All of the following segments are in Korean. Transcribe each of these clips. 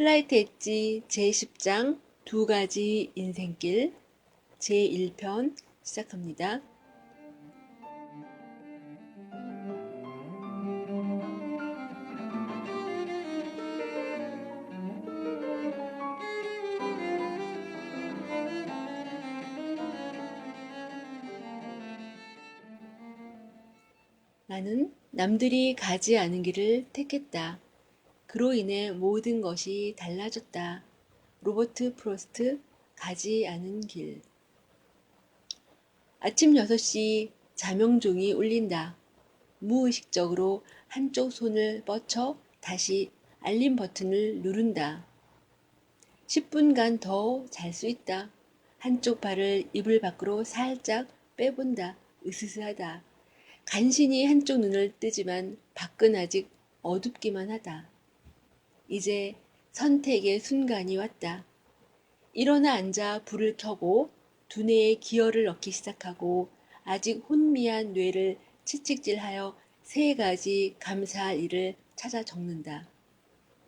슬라이트 엣지 제10장 두 가지 인생길 제1편 시작합니다. 나는 남들이 가지 않은 길을 택했다. 그로 인해 모든 것이 달라졌다. 로버트 프로스트, 가지 않은 길. 아침 6시 자명종이 울린다. 무의식적으로 한쪽 손을 뻗쳐 다시 알림 버튼을 누른다. 10분간 더 잘 수 있다. 한쪽 발을 이불 밖으로 살짝 빼본다. 으스스하다. 간신히 한쪽 눈을 뜨지만 밖은 아직 어둡기만 하다. 이제 선택의 순간이 왔다. 일어나 앉아 불을 켜고 두뇌에 기어를 넣기 시작하고 아직 혼미한 뇌를 채찍질하여 세 가지 감사할 일을 찾아 적는다.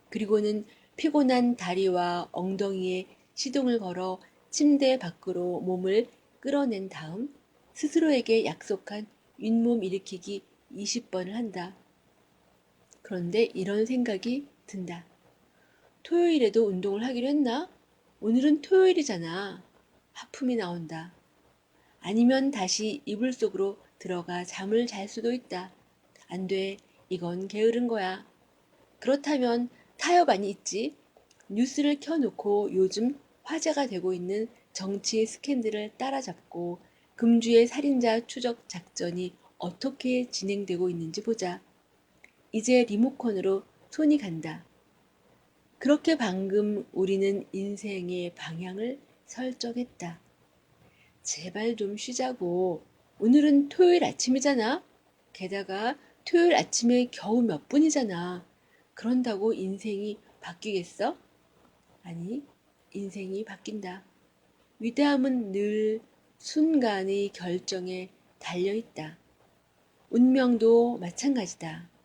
그리고는 피곤한 다리와 엉덩이에 시동을 걸어 침대 밖으로 몸을 끌어낸 다음 스스로에게 약속한 윗몸 일으키기 20번을 한다. 그런데 이런 생각이 든다. 토요일에도 운동을 하기로 했나? 오늘은 토요일이잖아. 하품이 나온다. 아니면 다시 이불 속으로 들어가 잠을 잘 수도 있다. 안 돼. 이건 게으른 거야. 그렇다면 타협안이 있지. 뉴스를 켜놓고 요즘 화제가 되고 있는 정치 스캔들을 따라잡고 금주의 살인자 추적 작전이 어떻게 진행되고 있는지 보자. 이제 리모컨으로 손이 간다. 그렇게 방금 우리는 인생의 방향을 설정했다. 제발 좀 쉬자고. 오늘은 토요일 아침이잖아. 게다가 토요일 아침에 겨우 몇 분이잖아. 그런다고 인생이 바뀌겠어? 아니, 인생이 바뀐다. 위대함은 늘 순간의 결정에 달려있다. 운명도 마찬가지다.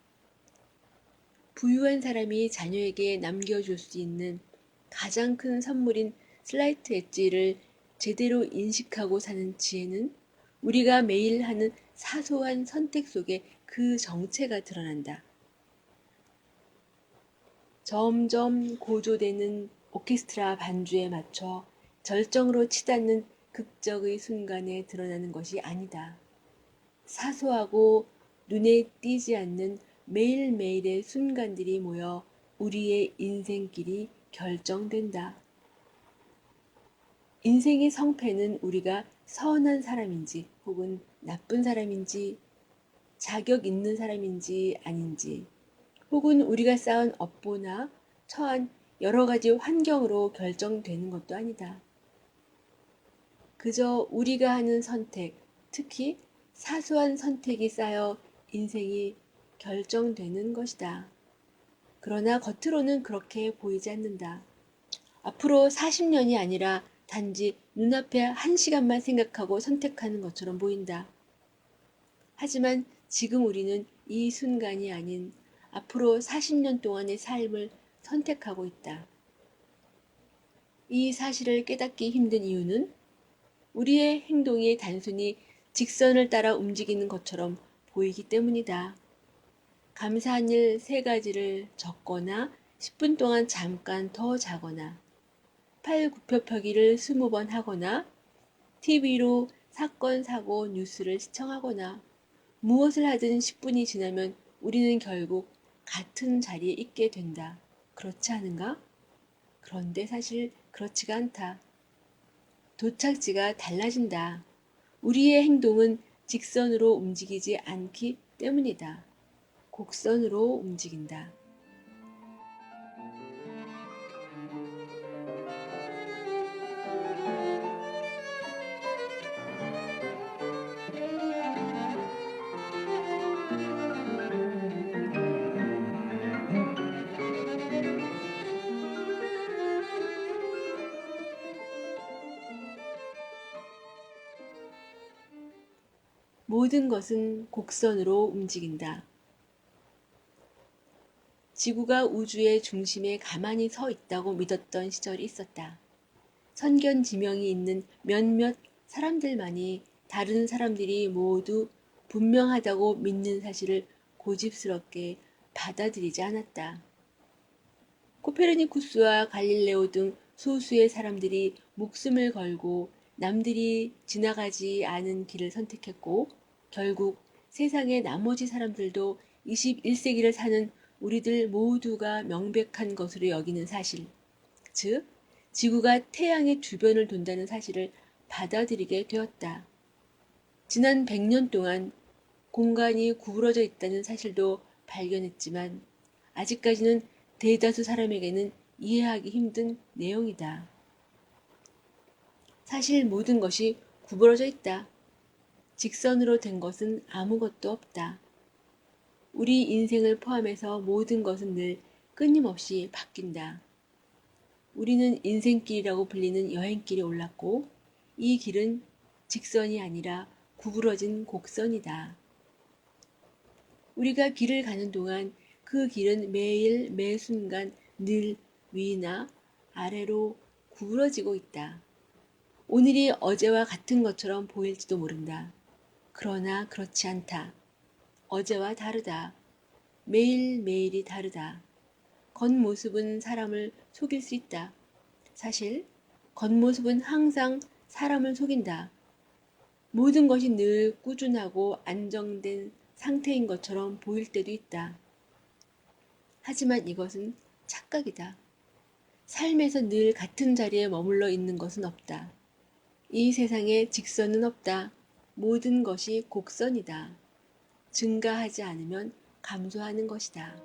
부유한 사람이 자녀에게 남겨줄 수 있는 가장 큰 선물인 슬라이트 엣지를 제대로 인식하고 사는 지혜는 우리가 매일 하는 사소한 선택 속에 그 정체가 드러난다. 점점 고조되는 오케스트라 반주에 맞춰 절정으로 치닫는 극적의 순간에 드러나는 것이 아니다. 사소하고 눈에 띄지 않는 매일매일의 순간들이 모여 우리의 인생길이 결정된다. 인생의 성패는 우리가 선한 사람인지 혹은 나쁜 사람인지 자격 있는 사람인지 아닌지 혹은 우리가 쌓은 업보나 처한 여러 가지 환경으로 결정되는 것도 아니다. 그저 우리가 하는 선택, 특히 사소한 선택이 쌓여 인생이 결정되는 것이다. 그러나 겉으로는 그렇게 보이지 않는다. 앞으로 40년이 아니라 단지 눈앞에 1시간만 생각하고 선택하는 것처럼 보인다. 하지만 지금 우리는 이 순간이 아닌 앞으로 40년 동안의 삶을 선택하고 있다. 이 사실을 깨닫기 힘든 이유는 우리의 행동이 단순히 직선을 따라 움직이는 것처럼 보이기 때문이다. 감사한 일 3가지를 적거나 10분 동안 잠깐 더 자거나 팔 굽혀펴기를 20번 하거나 TV로 사건, 사고, 뉴스를 시청하거나 무엇을 하든 10분이 지나면 우리는 결국 같은 자리에 있게 된다. 그렇지 않은가? 그런데 사실 그렇지가 않다. 도착지가 달라진다. 우리의 행동은 직선으로 움직이지 않기 때문이다. 곡선으로 움직인다. 모든 것은 곡선으로 움직인다. 지구가 우주의 중심에 가만히 서 있다고 믿었던 시절이 있었다. 선견지명이 있는 몇몇 사람들만이 다른 사람들이 모두 분명하다고 믿는 사실을 고집스럽게 받아들이지 않았다. 코페르니쿠스와 갈릴레오 등 소수의 사람들이 목숨을 걸고 남들이 지나가지 않은 길을 선택했고 결국 세상의 나머지 사람들도 21세기를 사는 우리들 모두가 명백한 것으로 여기는 사실, 즉 지구가 태양의 주변을 돈다는 사실을 받아들이게 되었다. 지난 100년 동안 공간이 구부러져 있다는 사실도 발견했지만 아직까지는 대다수 사람에게는 이해하기 힘든 내용이다. 사실 모든 것이 구부러져 있다. 직선으로 된 것은 아무것도 없다. 우리 인생을 포함해서 모든 것은 늘 끊임없이 바뀐다. 우리는 인생길이라고 불리는 여행길에 올랐고 이 길은 직선이 아니라 구부러진 곡선이다. 우리가 길을 가는 동안 그 길은 매일 매 순간 늘 위나 아래로 구부러지고 있다. 오늘이 어제와 같은 것처럼 보일지도 모른다. 그러나 그렇지 않다. 어제와 다르다. 매일매일이 다르다. 겉모습은 사람을 속일 수 있다. 사실 겉모습은 항상 사람을 속인다. 모든 것이 늘 꾸준하고 안정된 상태인 것처럼 보일 때도 있다. 하지만 이것은 착각이다. 삶에서 늘 같은 자리에 머물러 있는 것은 없다. 이 세상에 직선은 없다. 모든 것이 곡선이다. 증가하지 않으면 감소하는 것이다.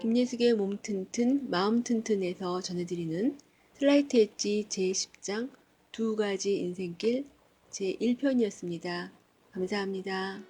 김예숙의 몸 튼튼 마음 튼튼에서 전해드리는 슬라이트 엣지 제10장 두 가지 인생길 제1편이었습니다. 감사합니다.